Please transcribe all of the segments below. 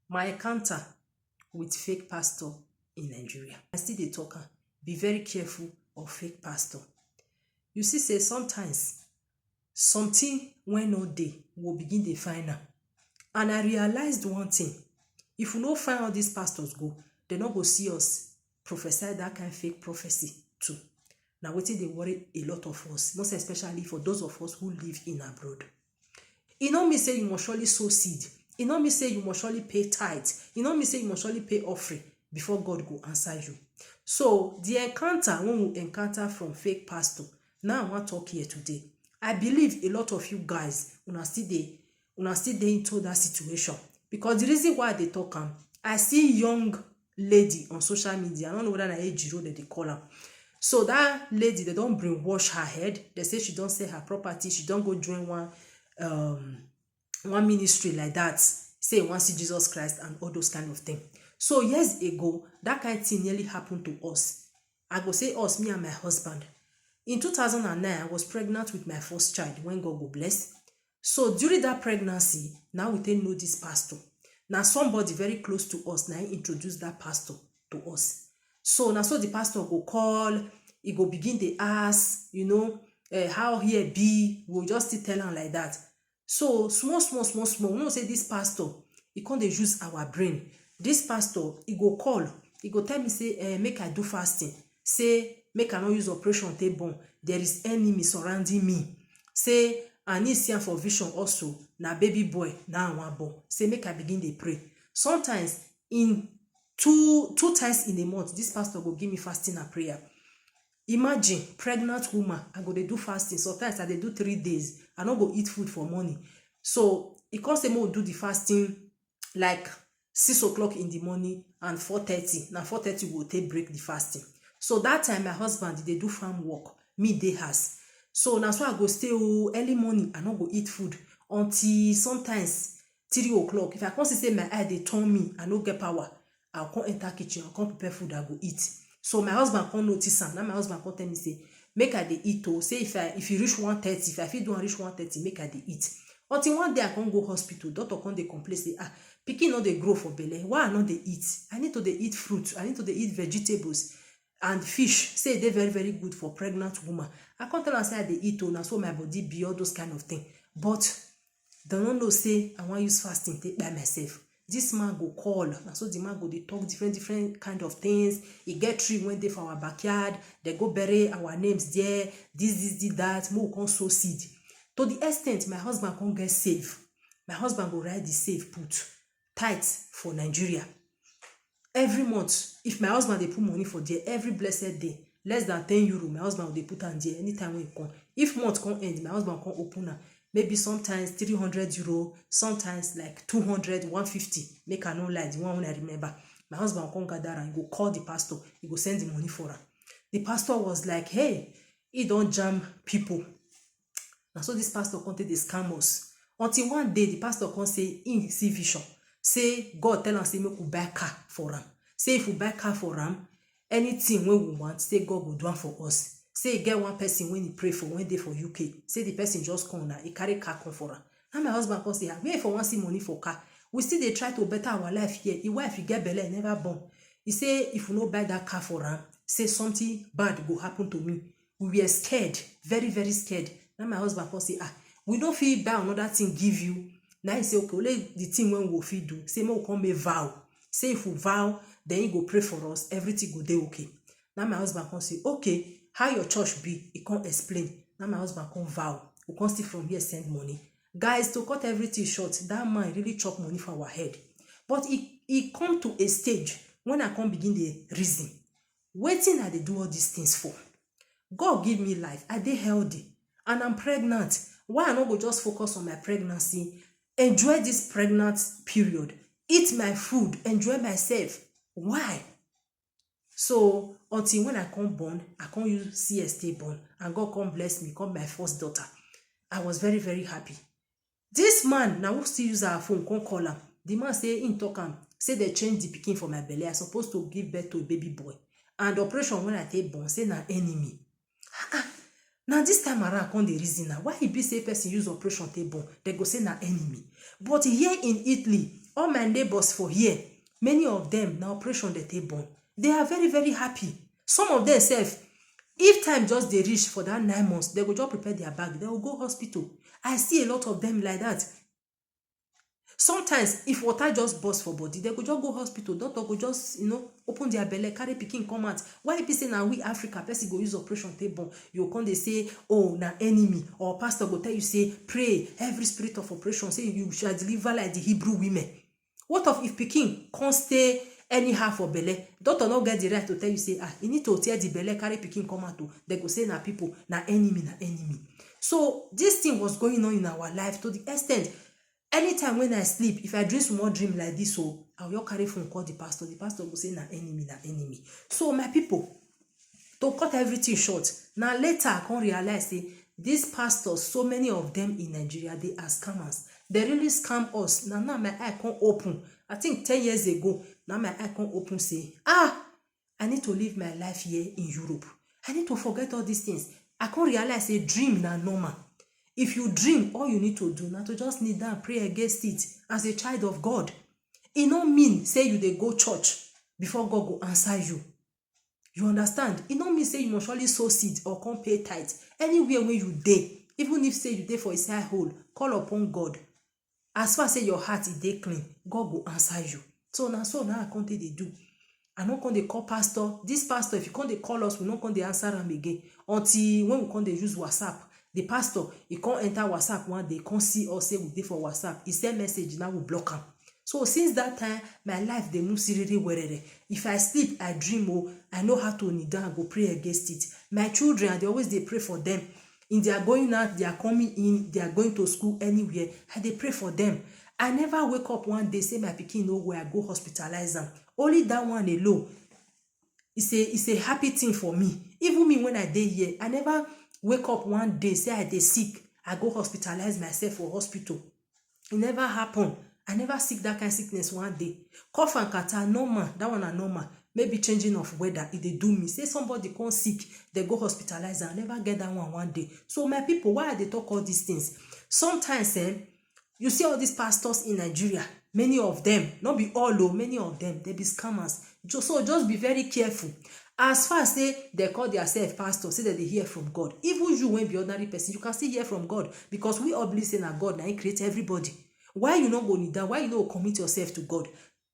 my encounter with fake pastor in Nigeria. I still dey talk am, be very careful of fake pastor. You see say sometimes something wey no dey will begin dey find am. And I realized one thing, if we no find all these pastors go, they no go see us prophesy that kind fake prophecy too. Na wetin dey worry a lot of us, most especially for those of us who live in abroad. E no mean say you must surely sow seed. E no mean say you must surely pay tithe. E no mean say you must surely pay offering before God go answer you. So the encounter when we encounter from fake pastor, now I wan talk here today. I believe a lot of you guys una still dey into that situation, because the reason why I dey talk am, I see young lady on social media. I don't know whether na ejiro dem dey call am. So that lady, they don brainwash her head. They say she don sell her property. She don go join one ministry like that. Say wan see Jesus Christ and all those kind of things. So years ago, that kind of thing nearly happened to us. I go say us, me and my husband. In 2009, I was pregnant with my first child when God go bless. So during that pregnancy, now we take know this pastor. Now somebody very close to us now introduce that pastor to us. So now so the pastor go call, he go begin dey ask, how here be. We'll just still tell am like that. So small, we know say this pastor, he can't dey use our brain. This pastor, he go call, he go tell me say, make I do fasting. Say make I not use operation take born. There is enemy surrounding me. Say I need see am for vision also. Na baby boy now I wan born. Say make I begin dey pray. Sometimes in two times in a month, this pastor go give me fasting and prayer. Imagine pregnant woman, I go dey do fasting. Sometimes I dey do 3 days. I no go eat food for morning. So e come say make we do the fasting like 6 o'clock in the morning and 4:30. Now 4:30 we go take break the fasting. So that time my husband dey do farm work, me dey house. So na so I go stay early morning. I no go eat food until sometimes 3 o'clock. If I come see say my eye dey turn me, I no get power, I'll come enter kitchen, I'll come prepare food, I go eat. So my husband come notice am. Now my husband come tell me say, make I dey eat o. Say if you reach 1:30, if I fit do am reach 1:30, make I dey eat. Until one day I come go hospital, doctor come dey complain say, pikin no dey grow for belle. Why I no dey eat? I need to dey eat fruit. I need to dey eat vegetables and fish. Say dey very, very good for pregnant woman. I come tell am say I dey eat o. Na so my body be, all those kind of things. But they no know say I wan use fasting take by myself. This man go call, and so the man go dey talk different kind of things. He get tree when dey for our backyard. They go bury our names there. This, that. Mo come sow seed. To the extent my husband come get save. My husband go write the save put tithe for Nigeria. Every month, if my husband dey put money for there, every blessed day, less than 10 euro, my husband dey put am there anytime when he come. If month come end, my husband come open am. Maybe sometimes 300 euro, sometimes like 200, 150. Make I no lie, the one when I remember. My husband come gather and he go call the pastor. He go send the money for am. The pastor was like, hey, he don't jam people. And so this pastor come take the scam us. Until one day, the pastor come say, in see vision. Say, God tell am say, make we buy car for am. Say, if we buy car for am, anything wey we want, say God go do am for us. Say, get one person when he pray for one day for UK. Say, the person just come now, he carry car come for am. And my husband come say, where for one see money for car? We still dey try to better our life here. His wife, he get belle, he never born. He say, if we no buy that car for am, say something bad go happen to me. We were scared, very, very scared. Now my husband come say, we don't fit buy another thing give you. Now he say, okay, only the thing when we fit do. Say, we come make vow. Say, if we vow, then he go pray for us, everything go dey okay. Now my husband come say, okay, how your church be? He can't explain. Now my husband come vow. We can't still from here send money. Guys, to cut everything short, that man really chop money for our head. But he come to a stage when I come begin the reason. Waiting I dey do all these things for. God give me life. I dey healthy. And I'm pregnant. Why I no go just focus on my pregnancy? Enjoy this pregnant period. Eat my food. Enjoy myself. Why? So until when I come born, I come use CST born, and God come bless me, come my first daughter. I was very, very happy. This man now who still use our phone, come call him. The man say in talk am, say they change the pikin for my belly. I supposed to give birth to a baby boy. And the operation when I take born, say na enemy. Now this time around, I come the reason now. Why he be say person use operation take born, they go say na enemy. But here in Italy, all my neighbors for here, many of them na operation dey take born. They are very very happy. Some of them sef, if time just dey reach for that 9 months, they go just prepare their bag, they go go hospital. I see a lot of them like that. Sometimes if water just burst for body, they go just go hospital. Doctor go just open their belle, carry pikin come out. Why be say na we Africa person go use operation take born? You come dey say, oh, na enemy, or pastor go tell you say, pray every spirit of operation, say you shall deliver like the Hebrew women. What if pikin can't stay anyhow for belle? Doctor no get the right to tell you say, you need to tear the belle, carry pikin come out. They go say na people, na enemy, na enemy. So this thing was going on in our life to the extent, anytime when I sleep, if I dream small dream like this, so I will carry phone call the pastor. The pastor will say na enemy, na enemy. So my people, to cut everything short, now later I can realize say these pastors, so many of them in Nigeria, they are scammers. They really scam us. Now my eye can't open. I think 10 years ago, now my eye can't open, say, I need to live my life here in Europe. I need to forget all these things. I can't realize a dream na normal. If you dream, all you need to do now to just kneel down, pray against it as a child of God. It no mean say you dey go church before God go answer you. You understand? It no mean say you must surely sow seed or come pay tithe. Anywhere where you dey, even if say you dey for a side hole, call upon God. As far as say your heart is dey clean, God will answer you. So now I can't they do. I no come dey call pastor. This pastor, if you come dey call us, we no come dey answer him again. Until when we come dey use WhatsApp. The pastor, he can't enter WhatsApp one day, can't see us say we dey for WhatsApp. He send message, now we block him. So since that time, my life they move seriously wherever. If I sleep, I dream, I know how to kneel down, go pray against it. My children, they always they pray for them. In they are going out, they are coming in, they are going to school anywhere. They pray for them. I never wake up one day, say my pikin know where I go hospitalize them. Only that one alone. It's a happy thing for me. Even me when I dey here, I never wake up one day, say I dey sick, I go hospitalize myself for hospital. It never happen. I never sick that kind of sickness one day. Cough and catarrh, normal. That one are normal. Maybe changing of weather, it dey do me. Say somebody come sick, they go hospitalize. I never get that one day. So my people, why they talk all these things? Sometimes, you see all these pastors in Nigeria, many of them, not be all though, many of them, they be scammers. So just be very careful. As far as they call themselves pastors, say that they hear from God. Even you, when be ordinary person, you can still hear from God. Because we all believe saying that God now he create everybody. Why you not go need that? Why you not commit yourself to God?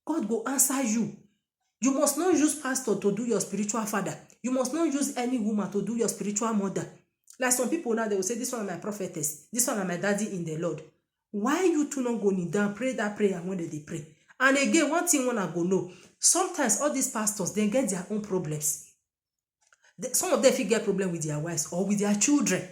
God go answer you. You must not use pastor to do your spiritual father. You must not use any woman to do your spiritual mother. Like some people now, they will say, this one is my prophetess. This one is my daddy in the Lord. Why you two not go kneel down, pray that prayer when they pray? And again, one thing when I go know, sometimes all these pastors, they get their own problems. Some of them fit get problem with their wives or with their children.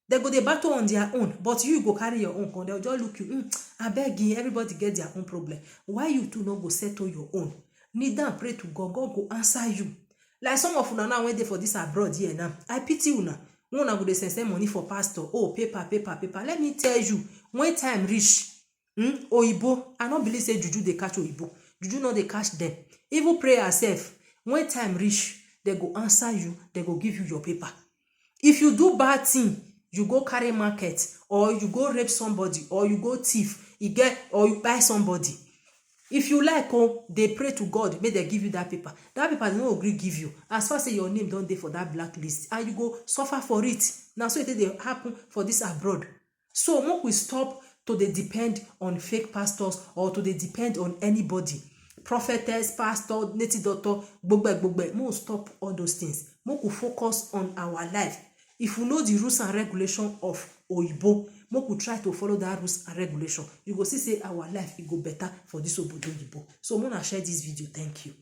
They go they battle on their own, but you go carry your own. They'll just look you, I beg you, everybody get their own problem. Why you two not go settle your own? Kneel down, pray to God. God go answer you. Like some of una now when they for this abroad here now, I pity una. One go they send money for pastor. Oh, paper. Let me tell you, when time reach, Oyibo, I don't believe say juju they catch Oyibo. Juju not they catch them. Even prayer self, when time reach, they go answer you, they go give you your paper. If you do bad thing, you go carry market, or you go rape somebody, or you go thief, or you buy somebody. If you like, they pray to God, may they give you that paper. That paper they no agree give you. As far as say your name don't dey for that blacklist, and you go suffer for it. Now so it happen for this abroad. So make we stop to dey depend on fake pastors or to dey depend on anybody. Prophetess, pastor, native doctor, gbogbo. Make we stop all those things. Make we focus on our life. If we know the rules and regulations of Oyibo, make we try to follow that rules and regulation. You go see say our life will go better for this Obodo Oyibo. So I'm gonna share this video. Thank you.